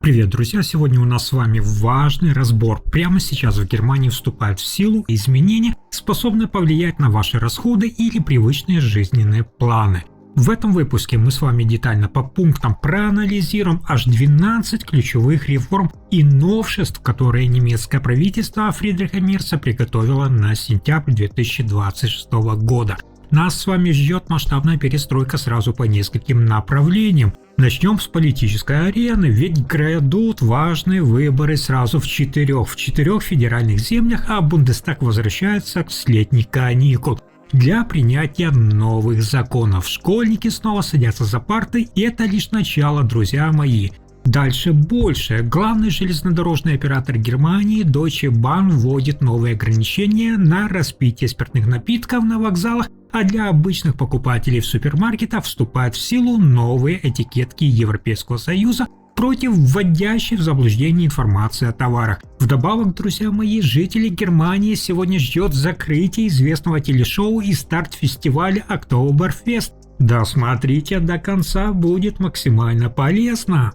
Привет, друзья! Сегодня у нас с вами важный разбор. Прямо сейчас в Германии вступают в силу изменения, способные повлиять на ваши расходы или привычные жизненные планы. В этом выпуске мы с вами детально по пунктам проанализируем аж 12 ключевых реформ и новшеств, которые немецкое правительство Фридриха Мерца приготовило на сентябрь 2026 года. Нас с вами ждет масштабная перестройка сразу по нескольким направлениям. Начнем с политической арены, ведь грядут важные выборы сразу в четырех федеральных землях, а Бундестаг возвращается с летних каникул для принятия новых законов. Школьники снова садятся за парты, и это лишь начало, друзья мои. Дальше больше. Главный железнодорожный оператор Германии Deutsche Bahn вводит новые ограничения на распитие спиртных напитков на вокзалах, а для обычных покупателей в супермаркетах вступают в силу новые этикетки Европейского Союза против вводящей в заблуждение информации о товарах. Вдобавок, друзья мои, жители Германии сегодня ждет закрытие известного телешоу и старт фестиваля Oktoberfest. Досмотрите до конца, будет максимально полезно.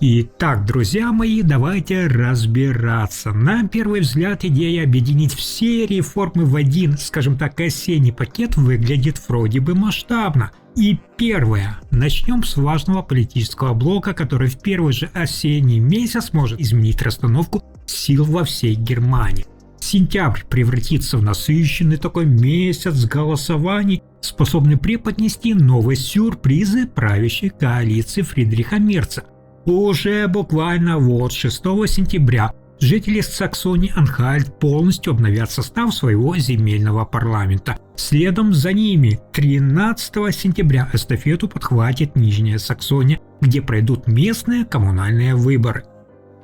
Итак, друзья мои, давайте разбираться. На первый взгляд идея объединить все реформы в один, скажем так, осенний пакет выглядит вроде бы масштабно. И первое. Начнем с важного политического блока, который в первый же осенний месяц может изменить расстановку сил во всей Германии. Сентябрь превратится в насыщенный такой месяц голосований, способный преподнести новые сюрпризы правящей коалиции Фридриха Мерца. Уже буквально 6 сентября жители Саксонии-Анхальт полностью обновят состав своего земельного парламента. Следом за ними 13 сентября эстафету подхватит Нижняя Саксония, где пройдут местные коммунальные выборы.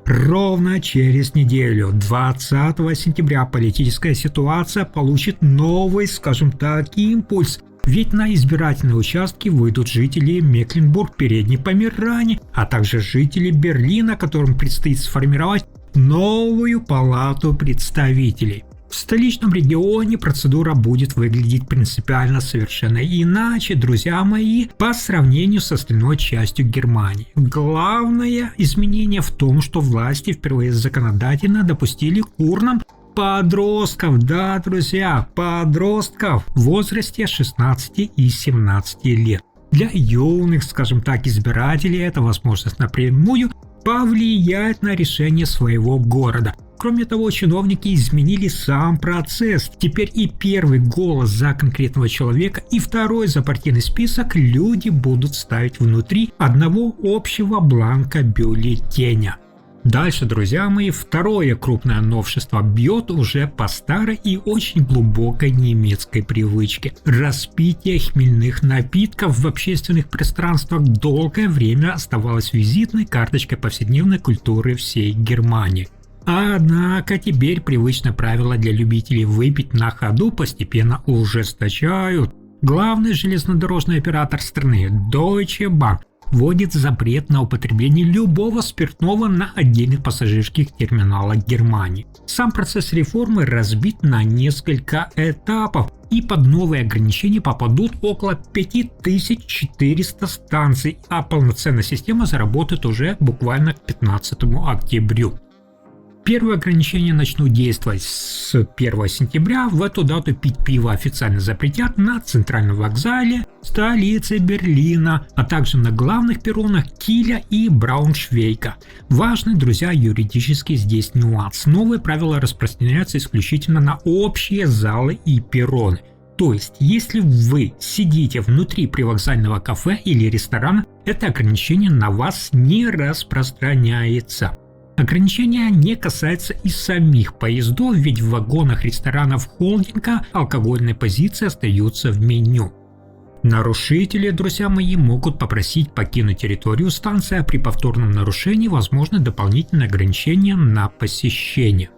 Ровно через неделю, 20 сентября, политическая ситуация получит новый, скажем так, импульс. Ведь на избирательные участки выйдут жители Мекленбург, Передней Померании, а также жители Берлина, которым предстоит сформировать новую палату представителей. В столичном регионе процедура будет выглядеть принципиально совершенно иначе, друзья мои, по сравнению с остальной частью Германии. Главное изменение в том, что власти впервые законодательно допустили к урнам подростков, да, друзья, подростков в возрасте 16 и 17 лет. Для юных, скажем так, избирателей это возможность напрямую повлиять на решение своего города. Кроме того, чиновники изменили сам процесс. Теперь и первый голос за конкретного человека, и второй за партийный список люди будут ставить внутри одного общего бланка бюллетеня. Дальше, друзья мои, второе крупное новшество бьет уже по старой и очень глубокой немецкой привычке. Распитие хмельных напитков в общественных пространствах долгое время оставалось визитной карточкой повседневной культуры всей Германии. Однако теперь привычное правило для любителей выпить на ходу постепенно ужесточают. Главный железнодорожный оператор страны Deutsche Bahn вводит запрет на употребление любого спиртного на отдельных пассажирских терминалах Германии. Сам процесс реформы разбит на несколько этапов, и под новые ограничения попадут около 5400 станций, а полноценная система заработает уже буквально к 15 октября. Первые ограничения начнут действовать с 1 сентября. В эту дату пить пиво официально запретят на центральном вокзале столицы Берлина, а также на главных перронах Киля и Брауншвейга. Важный, друзья, юридический здесь нюанс. Новые правила распространяются исключительно на общие залы и перроны. То есть, если вы сидите внутри привокзального кафе или ресторана, это ограничение на вас не распространяется. Ограничения не касаются и самих поездов, ведь в вагонах ресторанов холдинга алкогольные позиции остаются в меню. Нарушители, друзья мои, могут попросить покинуть территорию станции, а при повторном нарушении возможны дополнительные ограничения на посещение.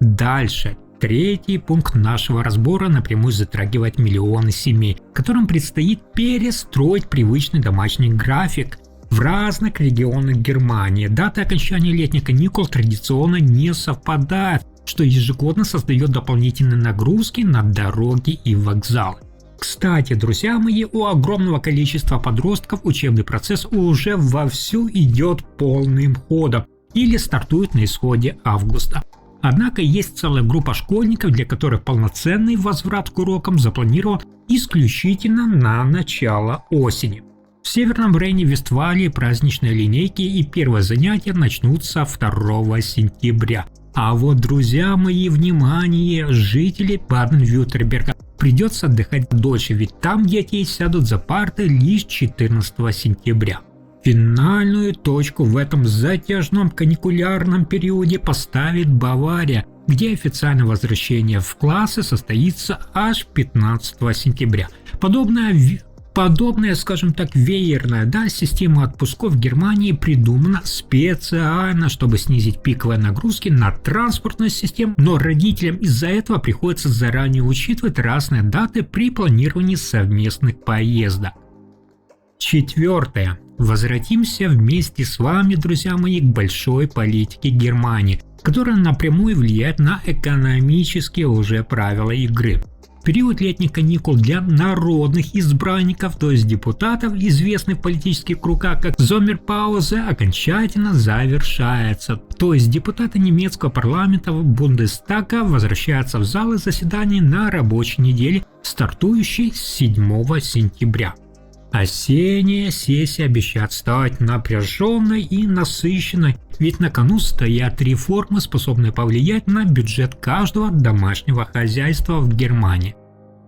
Дальше. Третий пункт нашего разбора напрямую затрагивает миллионы семей, которым предстоит перестроить привычный домашний график. В разных регионах Германии даты окончания летних каникул традиционно не совпадают, что ежегодно создает дополнительные нагрузки на дороги и вокзалы. Кстати, друзья мои, у огромного количества подростков учебный процесс уже вовсю идет полным ходом или стартует на исходе августа. Однако есть целая группа школьников, для которых полноценный возврат к урокам запланирован исключительно на начало осени. В Северном Рейне-Вестфалии праздничные линейки и первые занятия начнутся 2 сентября. А вот, друзья мои, внимание, жители Баден-Вюртемберга, придется отдыхать дольше, ведь там детей сядут за парты лишь 14 сентября. Финальную точку в этом затяжном каникулярном периоде поставит Бавария, где официальное возвращение в классы состоится аж 15 сентября. Подобная, скажем так, веерная система отпусков в Германии придумана специально, чтобы снизить пиковые нагрузки на транспортную систему, но родителям из-за этого приходится заранее учитывать разные даты при планировании совместных поездок. 4. Возвратимся вместе с вами, друзья мои, к большой политике Германии, которая напрямую влияет на экономические уже правила игры. Период летних каникул для народных избранников, то есть депутатов, известных в политических кругах как Зоммерпаузе, окончательно завершается. То есть депутаты немецкого парламента Бундестага возвращаются в залы заседаний на рабочей неделе, стартующей с 7 сентября. Осенняя сессия обещает стать напряженной и насыщенной, ведь на кону стоят реформы, способные повлиять на бюджет каждого домашнего хозяйства в Германии.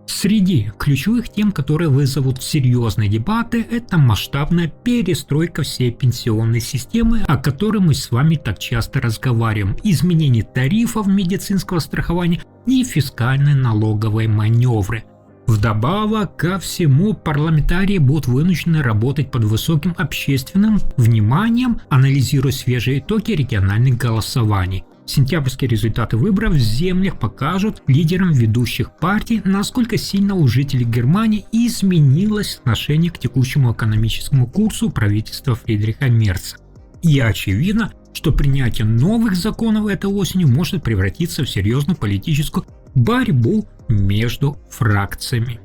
Среди ключевых тем, которые вызовут серьезные дебаты, это масштабная перестройка всей пенсионной системы, о которой мы с вами так часто разговариваем, изменение тарифов медицинского страхования и фискальные налоговые маневры. Вдобавок ко всему, парламентарии будут вынуждены работать под высоким общественным вниманием, анализируя свежие итоги региональных голосований. Сентябрьские результаты выборов в землях покажут лидерам ведущих партий, насколько сильно у жителей Германии изменилось отношение к текущему экономическому курсу правительства Фридриха Мерца. И очевидно, что принятие новых законов этой осенью может превратиться в серьезную политическую борьбу между фракциями.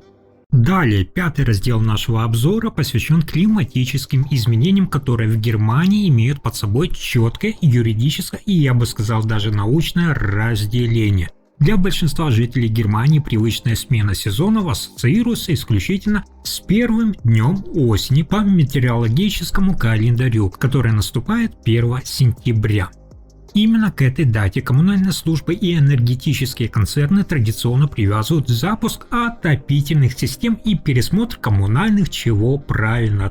Далее, 5 раздел нашего обзора посвящен климатическим изменениям, которые в Германии имеют под собой четкое юридическое и, я бы сказал, даже научное разделение. Для большинства жителей Германии привычная смена сезонов ассоциируется исключительно с первым днем осени по метеорологическому календарю, который наступает 1 сентября. Именно к этой дате коммунальные службы и энергетические концерны традиционно привязывают запуск отопительных систем и пересмотр коммунальных,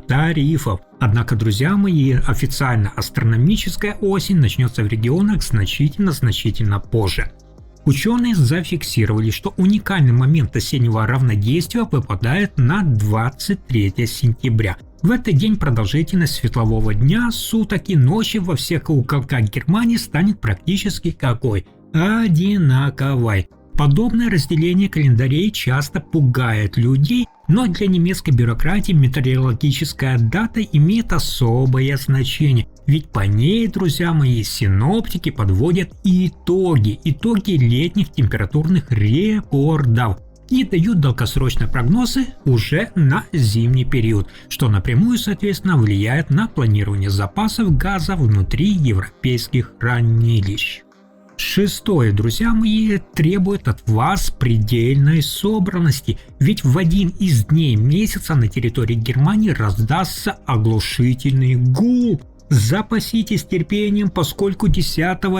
тарифов. Однако, друзья мои, официально астрономическая осень начнется в регионах значительно позже. Ученые зафиксировали, что уникальный момент осеннего равнодействия выпадает на 23 сентября. В этот день продолжительность светлового дня, суток и ночи во всех уголках Германии станет практически одинаковой. Подобное разделение календарей часто пугает людей, но для немецкой бюрократии метеорологическая дата имеет особое значение, ведь по ней, друзья мои, синоптики подводят итоги летних температурных рекордов и дают долгосрочные прогнозы уже на зимний период, что напрямую, соответственно, влияет на планирование запасов газа внутри европейских хранилищ. 6, друзья мои, требует от вас предельной собранности, ведь в один из дней месяца на территории Германии раздастся оглушительный гул. Запаситесь терпением, поскольку 10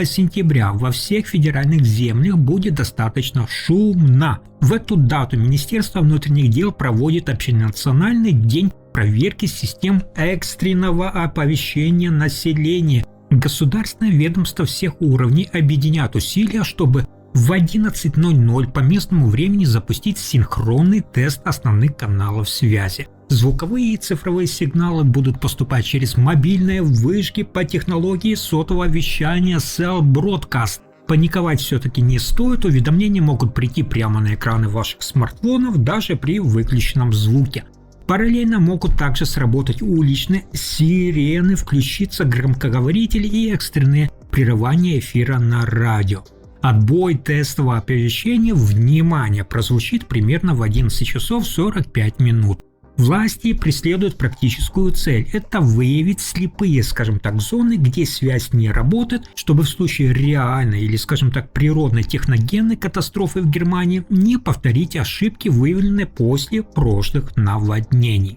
сентября во всех федеральных землях будет достаточно шумно. В эту дату Министерство внутренних дел проводит общенациональный день проверки систем экстренного оповещения населения. Государственные ведомства всех уровней объединят усилия, чтобы в 11:00 по местному времени запустить синхронный тест основных каналов связи. Звуковые и цифровые сигналы будут поступать через мобильные вышки по технологии сотового вещания Cell Broadcast. Паниковать все-таки не стоит, уведомления могут прийти прямо на экраны ваших смартфонов даже при выключенном звуке. Параллельно могут также сработать уличные сирены, включиться громкоговорители и экстренные прерывания эфира на радио. Отбой тестового оповещения «Внимание!» прозвучит примерно в 11 часов 45 минут. Власти преследуют практическую цель – это выявить слепые, скажем так, зоны, где связь не работает, чтобы в случае реальной или, скажем так, природной техногенной катастрофы в Германии не повторить ошибки, выявленные после прошлых наводнений.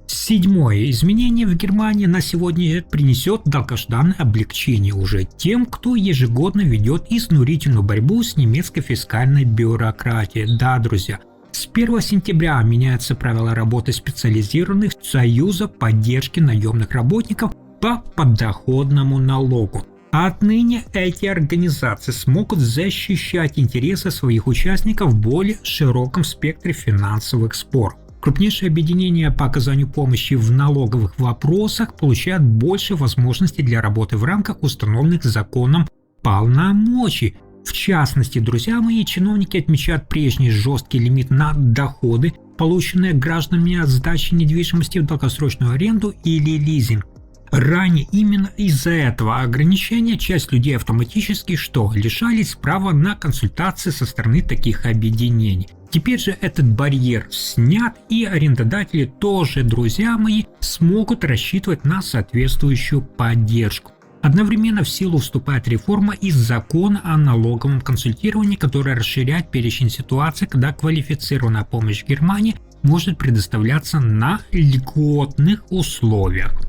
Седьмое изменение в Германии на сегодня принесет долгожданное облегчение уже тем, кто ежегодно ведет изнурительную борьбу с немецкой фискальной бюрократией. Да, друзья. С 1 сентября меняются правила работы специализированных союзов поддержки наемных работников по подоходному налогу. Отныне эти организации смогут защищать интересы своих участников в более широком спектре финансовых споров. Крупнейшие объединения по оказанию помощи в налоговых вопросах получают больше возможностей для работы в рамках установленных законом полномочий. В частности, друзья мои, чиновники отмечают прежний жесткий лимит на доходы, полученные гражданами от сдачи недвижимости в долгосрочную аренду или лизинг. Ранее именно из-за этого ограничения часть людей автоматически лишались права на консультации со стороны таких объединений. Теперь же этот барьер снят, и арендодатели тоже, друзья мои, смогут рассчитывать на соответствующую поддержку. Одновременно в силу вступает реформа из закона о налоговом консультировании, которая расширяет перечень ситуаций, когда квалифицированная помощь в Германии может предоставляться на льготных условиях.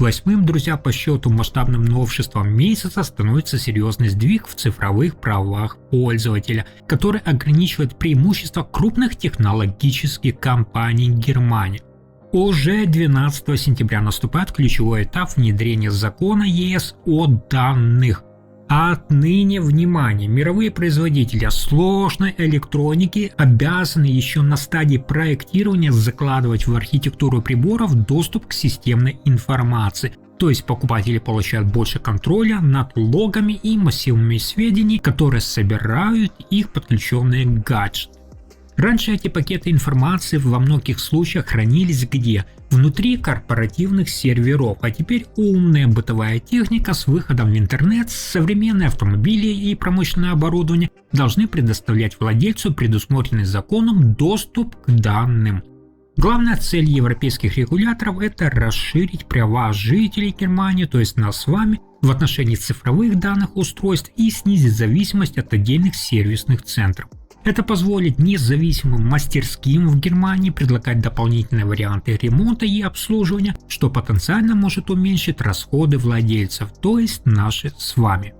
Восьмым, друзья, по счету масштабным новшеством месяца становится серьезный сдвиг в цифровых правах пользователя, который ограничивает преимущества крупных технологических компаний Германии. Уже 12 сентября наступает ключевой этап внедрения закона ЕС о данных. Отныне, внимание, мировые производители сложной электроники обязаны еще на стадии проектирования закладывать в архитектуру приборов доступ к системной информации. То есть покупатели получают больше контроля над логами и массивами сведений, которые собирают их подключенные гаджеты. Раньше эти пакеты информации во многих случаях хранились где? Внутри корпоративных серверов, а теперь умная бытовая техника с выходом в интернет, современные автомобили и промышленное оборудование должны предоставлять владельцу предусмотренный законом доступ к данным. Главная цель европейских регуляторов – это расширить права жителей Германии, то есть нас с вами, в отношении цифровых данных устройств и снизить зависимость от отдельных сервисных центров. Это позволит независимым мастерским в Германии предлагать дополнительные варианты ремонта и обслуживания, что потенциально может уменьшить расходы владельцев, то есть наши с вами.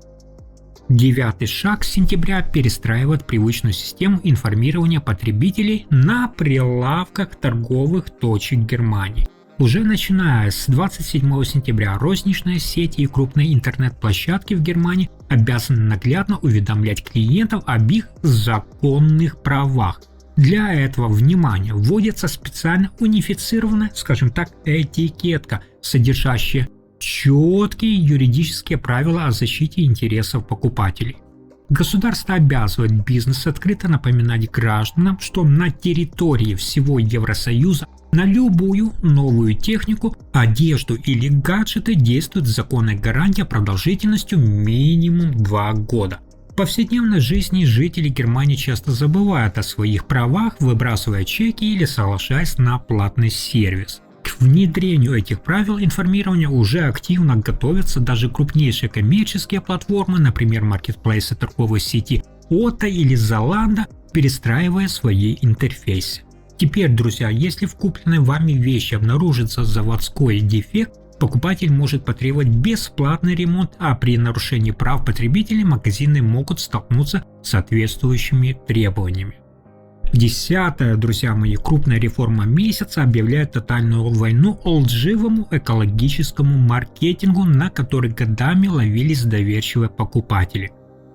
Девятый шаг с сентября перестраивает привычную систему информирования потребителей на прилавках торговых точек Германии. Уже начиная с 27 сентября розничные сети и крупные интернет-площадки в Германии обязаны наглядно уведомлять клиентов об их законных правах. Для этого, внимание, вводится специально унифицированная, скажем так, этикетка, содержащая четкие юридические правила о защите интересов покупателей. Государство обязывает бизнес открыто напоминать гражданам, что на территории всего Евросоюза на любую новую технику, одежду или гаджеты действует законная гарантия продолжительностью минимум 2 года. В повседневной жизни жители Германии часто забывают о своих правах, выбрасывая чеки или соглашаясь на платный сервис. К внедрению этих правил информирования уже активно готовятся даже крупнейшие коммерческие платформы, например, маркетплейсы торговой сети Otto или Zalando, перестраивая свои интерфейсы. Теперь, друзья, если в купленной вами вещи обнаружится заводской дефект, покупатель может потребовать бесплатный ремонт, а при нарушении прав потребителей магазины могут столкнуться с соответствующими требованиями. Десятая, друзья мои, крупная реформа месяца объявляет тотальную войну лживому экологическому маркетингу, на который годами ловились доверчивые покупатели.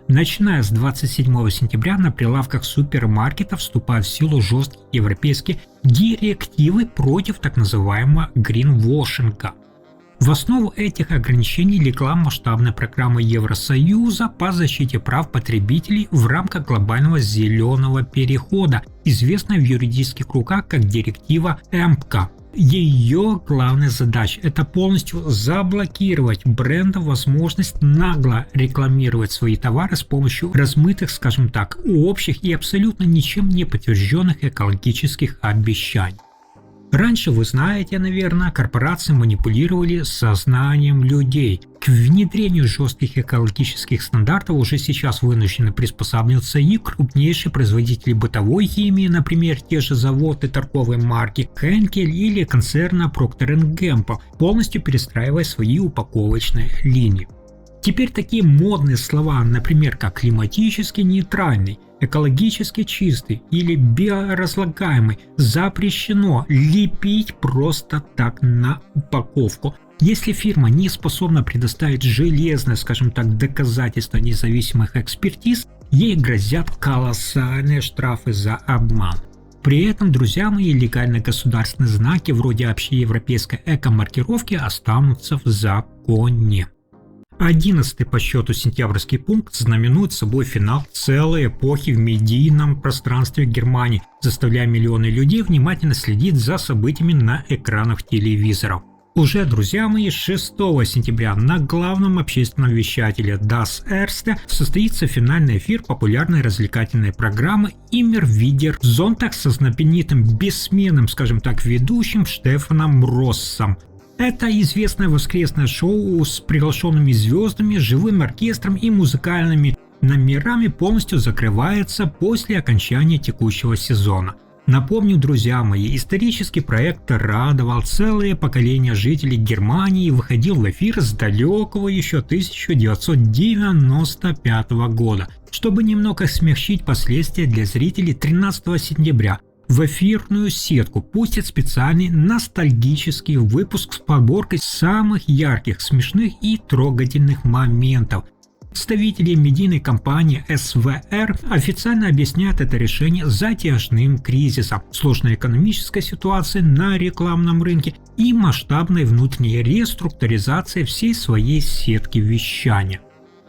Начиная с 27 сентября на прилавках супермаркетов вступают в силу жесткие европейские директивы против так называемого гринвошинга. В основу этих ограничений легла масштабная программа Евросоюза по защите прав потребителей в рамках глобального зеленого перехода, известная в юридических кругах как директива МК. Ее главная задача – это полностью заблокировать бренду возможность нагло рекламировать свои товары с помощью размытых, скажем так, общих и абсолютно ничем не подтвержденных экологических обещаний. Раньше, вы знаете, наверное, корпорации манипулировали сознанием людей. К внедрению жестких экологических стандартов уже сейчас вынуждены приспосабливаться и крупнейшие производители бытовой химии, например, те же заводы торговой марки Henkel или концерна Procter & Gamble, полностью перестраивая свои упаковочные линии. Теперь такие модные слова, например, как климатически нейтральный, экологически чистый или биоразлагаемый, запрещено лепить просто так на упаковку. Если фирма не способна предоставить железное, скажем так, доказательство независимых экспертиз, ей грозят колоссальные штрафы за обман. При этом, друзья мои, легальные государственные знаки вроде общеевропейской эко-маркировки останутся в законе. 11-й по счету сентябрьский пункт знаменует собой финал целой эпохи в медийном пространстве Германии, заставляя миллионы людей внимательно следить за событиями на экранах телевизоров. Уже, друзья мои, 6 сентября на главном общественном вещателе Das Erste состоится финальный эфир популярной развлекательной программы Immer wieder Sonntag со знаменитым бессменным, скажем так, ведущим Штефаном Россом. Это известное воскресное шоу с приглашенными звездами, живым оркестром и музыкальными номерами полностью закрывается после окончания текущего сезона. Напомню, друзья мои, исторический проект радовал целое поколение жителей Германии и выходил в эфир с далекого еще 1995 года. Чтобы немного смягчить последствия для зрителей, 13 сентября в эфирную сетку пустят специальный ностальгический выпуск с подборкой самых ярких, смешных и трогательных моментов. Представители медийной компании СВР официально объясняют это решение затяжным кризисом, сложной экономической ситуацией на рекламном рынке и масштабной внутренней реструктуризацией всей своей сетки вещания.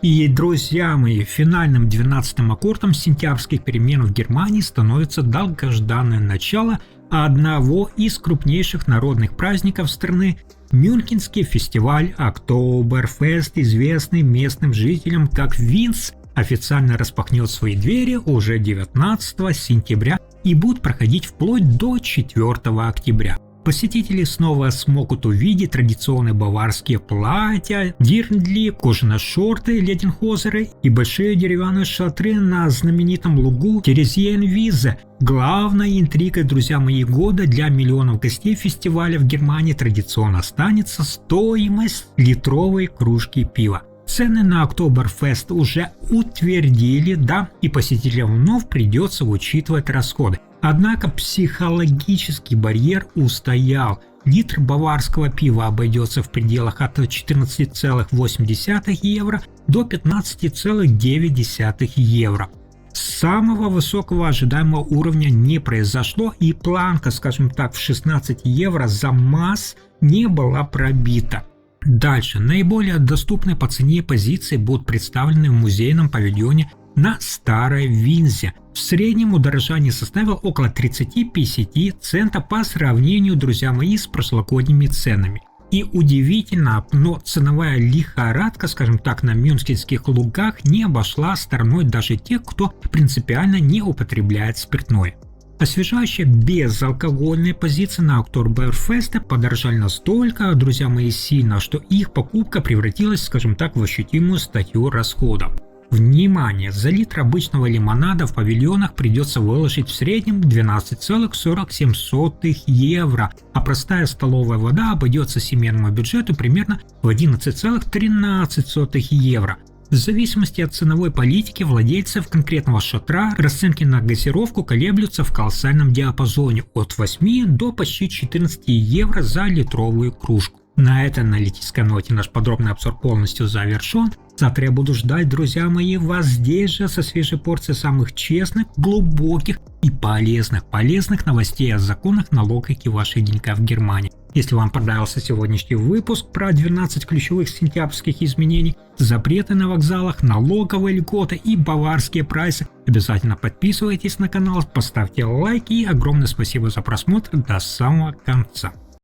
И, друзья мои, финальным 12-м аккордом сентябрьских перемен в Германии становится долгожданное начало одного из крупнейших народных праздников страны – Мюнхенский фестиваль Октоберфест, известный местным жителям как Винц, официально распахнет свои двери уже 19 сентября и будет проходить вплоть до 4 октября. Посетители снова смогут увидеть традиционные баварские платья, дирндли, кожаные шорты, леденхозеры и большие деревянные шатры на знаменитом лугу Терезиенвизе. Главной интригой, друзья мои, года для миллионов гостей фестиваля в Германии традиционно останется стоимость литровой кружки пива. Цены на Октоберфест уже утвердили, да, и посетителям вновь придется учитывать расходы. Однако психологический барьер устоял. Литр баварского пива обойдется в пределах от 14,8 евро до 15,9 евро. Самого высокого ожидаемого уровня не произошло, и планка, скажем так, в 16 евро за масс не была пробита. Дальше. Наиболее доступные по цене позиции будут представлены в музейном павильоне на Старой Винзе. В среднем удорожание составило около 30-50 центов по сравнению, друзья мои, с прошлогодними ценами. И удивительно, но ценовая лихорадка, скажем так, на мюнхенских лугах не обошла стороной даже тех, кто принципиально не употребляет спиртное. Освежающие безалкогольные позиции на Октоберфесте подорожали настолько, друзья мои, сильно, что их покупка превратилась, скажем так, в ощутимую статью расходов. Внимание! За литр обычного лимонада в павильонах придется выложить в среднем 12,47 евро, а простая столовая вода обойдется семейному бюджету примерно в 11,13 евро. В зависимости от ценовой политики владельцев конкретного шатра расценки на газировку колеблются в колоссальном диапазоне от 8 до почти 14 евро за литровую кружку. На этой аналитической ноте наш подробный обзор полностью завершен. Завтра я буду ждать, друзья мои, вас здесь же со свежей порцией самых честных, глубоких и полезных новостей о законах налоговики ваших деньгах в Германии. Если вам понравился сегодняшний выпуск про 12 ключевых сентябрьских изменений, запреты на вокзалах, налоговые льготы и баварские прайсы, обязательно подписывайтесь на канал, поставьте лайк и огромное спасибо за просмотр до самого конца.